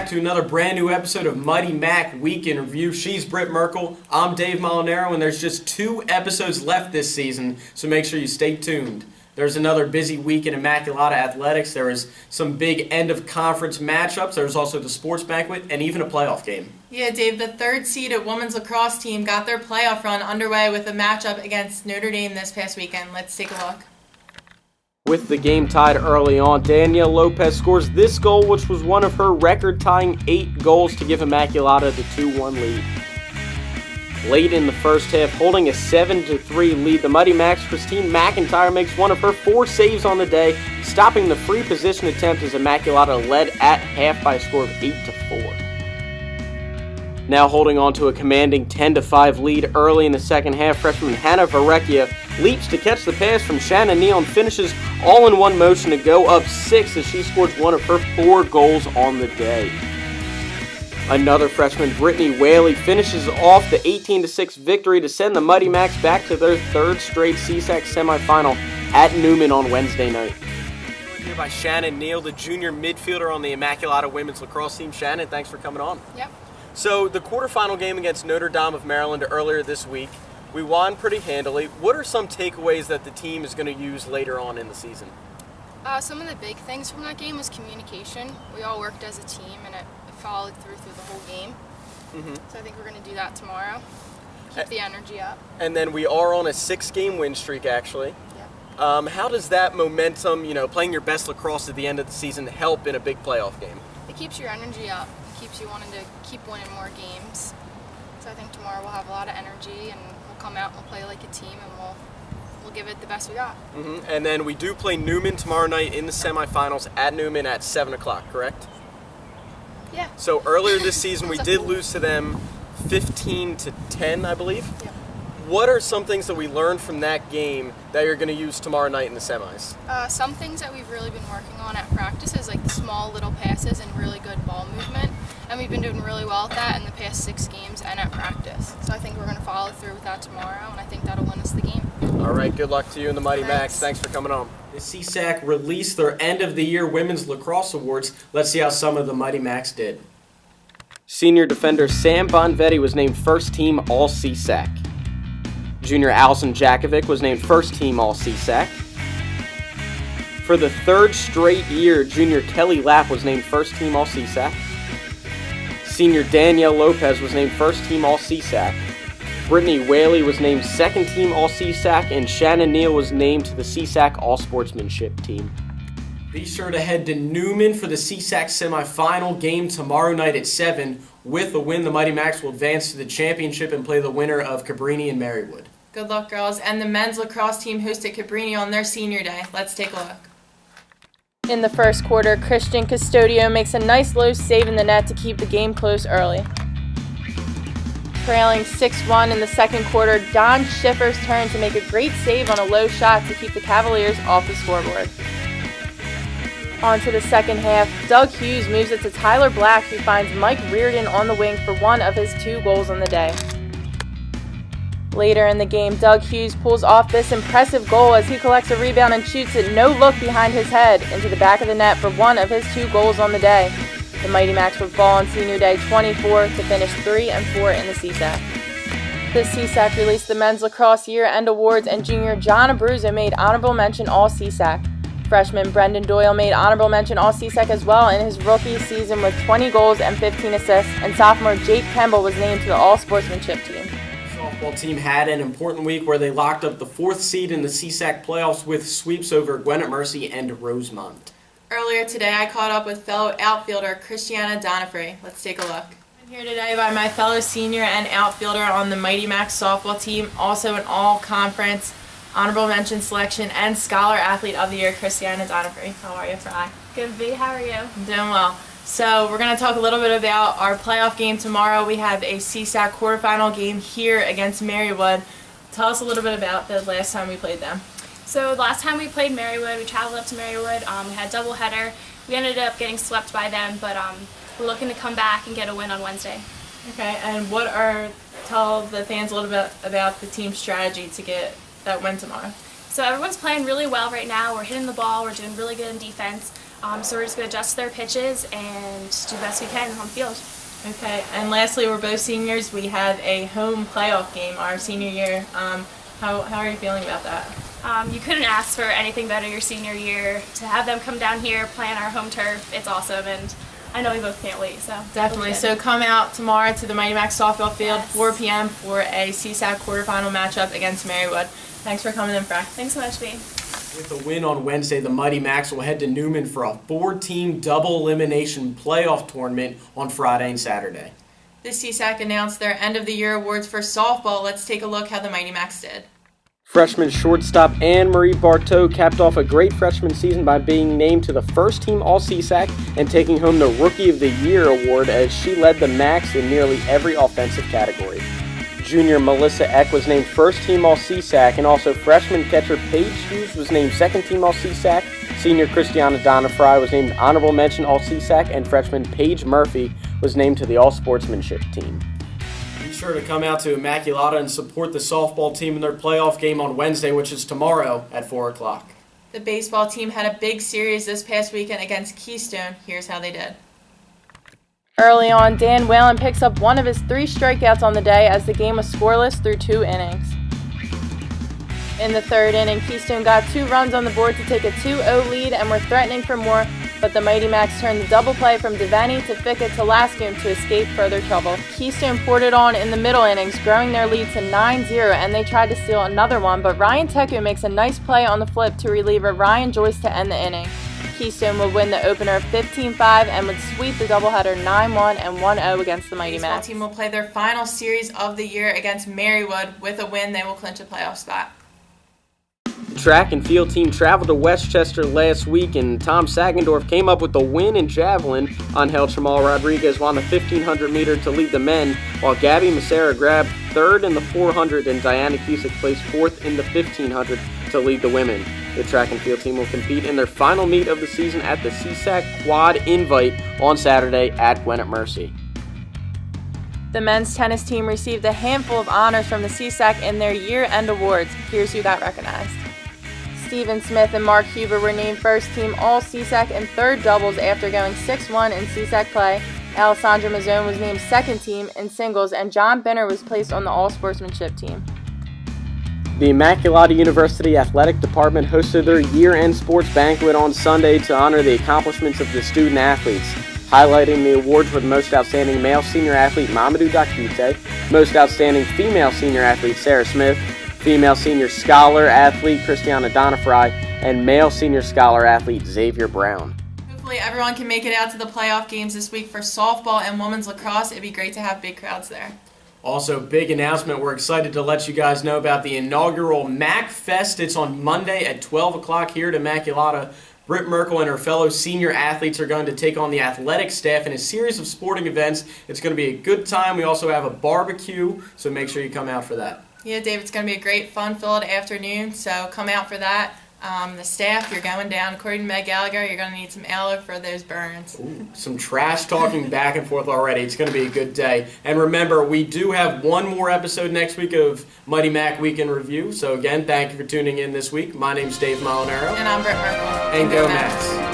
back to another brand new episode of Mighty Mac Week in Review. She's Britt Merkel, I'm Dave Molinaro, and there's just 2 episodes left this season, so make sure you stay tuned. There's another busy week in Immaculata Athletics. There was some big end-of-conference matchups. There was also the sports banquet and even a playoff game. Yeah, Dave, the third-seeded women's lacrosse team got their playoff run underway with a matchup against Notre Dame this past weekend. Let's take a look. With the game tied early on, Danielle Lopez scores this goal, which was one of her record-tying 8 goals to give Immaculata the 2-1 lead. Late in the first half, holding a 7-3 lead, the Mighty Mac's Christine McIntyre makes one of her 4 saves on the day, stopping the free position attempt as Immaculata led at half by a score of 8-4. Now holding on to a commanding 10-5 lead early in the second half, freshman Hannah Varecchia leaps to catch the pass from Shannon Neal and finishes all in one motion to go up 6 as she scores one of her 4 goals on the day. Another freshman, Brittany Whaley, finishes off the 18-6 victory to send the Mighty Macs back to their 3rd straight CSAC semifinal at Newman on Wednesday night. Joined here by Shannon Neal, the junior midfielder on the Immaculata women's lacrosse team. Shannon, thanks for coming on. Yep. So the quarterfinal game against Notre Dame of Maryland earlier this week, we won pretty handily. What are some takeaways that the team is going to use later on in the season? Some of the big things from that game was communication. We all worked as a team, and it followed through the whole game. So I think we're going to do that tomorrow. Keep the energy up. And then we are on a 6-game win streak, actually. Yep. How does that momentum, playing your best lacrosse at the end of the season, help in a big playoff game? It keeps your energy up. It keeps you wanting to keep winning more games. So I think tomorrow we'll have a lot of energy, and we'll come out and we'll play like a team, and we'll give it the best we got. And then we do play Newman tomorrow night in the semifinals at Newman at 7 o'clock, correct? Yeah. So earlier this season we did lose to them 15-10, I believe. Yeah. What are some things that we learned from that game that you're going to use tomorrow night in the semis? Some things that we've really been working on at practice is like the small little passes and really good ball movement. And we've been doing really well at that in the past 6 games and at practice. So I think we're going to follow through with that tomorrow, and I think that'll win us the game. All right, good luck to you and the Mighty Thanks. Macs. Thanks for coming on. The CSAC released their end-of-the-year Women's Lacrosse Awards. Let's see how some of the Mighty Macs did. Senior defender Sam Bonvetti was named first team All-CSAC. Junior Allison Jakovic was named first team All-CSAC. For the 3rd straight year, junior Kelly Lapp was named first team All-CSAC. Senior Danielle Lopez was named first team All-CSAC. Brittany Whaley was named 2nd team All-CSAC, and Shannon Neal was named to the CSAC All-Sportsmanship team. Be sure to head to Newman for the CSAC semifinal game tomorrow night at 7. With a win, the Mighty Macs will advance to the championship and play the winner of Cabrini and Marywood. Good luck, girls. And the men's lacrosse team hosted Cabrini on their senior day. Let's take a look. In the first quarter, Christian Custodio makes a nice low save in the net to keep the game close early. Trailing 6-1 in the second quarter, Don Schiffer's turn to make a great save on a low shot to keep the Cavaliers off the scoreboard. On to the second half, Doug Hughes moves it to Tyler Black, who finds Mike Reardon on the wing for one of his 2 goals on the day. Later in the game, Doug Hughes pulls off this impressive goal as he collects a rebound and shoots it no look behind his head into the back of the net for one of his 2 goals on the day. The Mighty Macs would fall on senior day 24 to finish 3-4 in the CSAC. The CSAC released the men's lacrosse year-end awards, and junior John Abruzzo made honorable mention All-CSAC. Freshman Brendan Doyle made honorable mention All-CSAC as well in his rookie season with 20 goals and 15 assists, and sophomore Jake Kemble was named to the All-Sportsmanship team. Softball team had an important week where they locked up the 4th seed in the CSAC playoffs with sweeps over Gwinnett Mercy and Rosemont. Earlier today, I caught up with fellow outfielder Christiana Donifrey. Let's take a look. I'm here today by my fellow senior and outfielder on the Mighty Macs softball team, also an all-conference honorable mention selection and scholar athlete of the year, Christiana Donifrey. How are you, Fry? Good, B. How are you? I'm doing well. So we're going to talk a little bit about our playoff game tomorrow. We have a CSAC quarterfinal game here against Marywood. Tell us a little bit about the last time we played them. So the last time we played Marywood, we traveled up to Marywood. We had a doubleheader. We ended up getting swept by them, but we're looking to come back and get a win on Wednesday. Okay, and tell the fans a little bit about the team's strategy to get that win tomorrow. So everyone's playing really well right now. We're hitting the ball. We're doing really good in defense. So we're just going to adjust their pitches and do the best we can on the field. Okay, and lastly, we're both seniors. We have a home playoff game our senior year. How are you feeling about that? You couldn't ask for anything better your senior year. To have them come down here, play on our home turf, it's awesome, and I know we both can't wait. So Definitely. So come out tomorrow to the Mighty Max softball field, Yes. 4 p.m. for a CSAC quarterfinal matchup against Marywood. Thanks for coming in, Frank. thanks so much, B. With the win on Wednesday, the Mighty Macs will head to Newman for a 4-team double elimination playoff tournament on Friday and Saturday. The CSAC announced their end-of-the-year awards for softball. Let's take a look how the Mighty Macs did. Freshman shortstop Anne-Marie Barteau capped off a great freshman season by being named to the first-team All-CSAC and taking home the Rookie of the Year award as she led the Macs in nearly every offensive category. Junior Melissa Eck was named first-team All-CSAC, and also freshman catcher Paige Hughes was named second-team All-CSAC. Senior Christiana Donafry was named honorable mention All-CSAC, and freshman Paige Murphy was named to the All-Sportsmanship team. Be sure to come out to Immaculata and support the softball team in their playoff game on Wednesday, which is tomorrow at 4 o'clock. The baseball team had a big series this past weekend against Keystone. Here's how they did. Early on, Dan Whalen picks up one of his 3 strikeouts on the day as the game was scoreless through 2 innings. In the 3rd inning, Keystone got 2 runs on the board to take a 2-0 lead and were threatening for more, but the Mighty Macs turned the double play from Devaney to Fickett to Lascombe to escape further trouble. Keystone poured it on in the middle innings, growing their lead to 9-0, and they tried to steal another one, but Ryan Teku makes a nice play on the flip to reliever Ryan Joyce to end the inning. Keystone would win the opener 15-5 and would sweep the doubleheader 9-1 and 1-0 against the Mighty The baseball Macs. team will play their final series of the year against Marywood. With a win, they will clinch a playoff spot. The track and field team traveled to Westchester last week, and Tom Sagendorf came up with the win in javelin. Angel Chamal Rodriguez won the 1500 meter to lead the men, while Gabby Macera grabbed 3rd in the 400 and Diana Cusick placed 4th in the 1500 to lead the women. The track and field team will compete in their final meet of the season at the CSAC Quad Invite on Saturday at Gwinnett Mercy. The men's tennis team received a handful of honors from the CSAC in their year-end awards. Here's who got recognized. Stephen Smith and Mark Huber were named first-team All-CSAC and third doubles after going 6-1 in CSAC play. Alessandra Mazzone was named second-team in singles, and John Benner was placed on the All-Sportsmanship team. The Immaculata University Athletic Department hosted their year-end sports banquet on Sunday to honor the accomplishments of the student athletes, highlighting the awards for the most outstanding male senior athlete Mamadou Dakite, most outstanding female senior athlete Sarah Smith, female senior scholar athlete Christiana Donafry, and male senior scholar athlete Xavier Brown. Hopefully everyone can make it out to the playoff games this week for softball and women's lacrosse. It'd be great to have big crowds there. Also, big announcement. We're excited to let you guys know about the inaugural MacFest. It's on Monday at 12 o'clock here at Immaculata. Britt Merkel and her fellow senior athletes are going to take on the athletic staff in a series of sporting events. It's going to be a good time. We also have a barbecue, so make sure you come out for that. Yeah, Dave, it's going to be a great, fun-filled afternoon, so come out for that. The staff, you're going down. According to Meg Gallagher, you're going to need some aloe for those burns. Ooh, some trash talking back and forth already. It's going to be a good day. And remember, we do have one more episode next week of Mighty Mac Week in Review. So again, thank you for tuning in this week. My name's Dave Molinaro. And I'm Britt Merkel. And go Macs.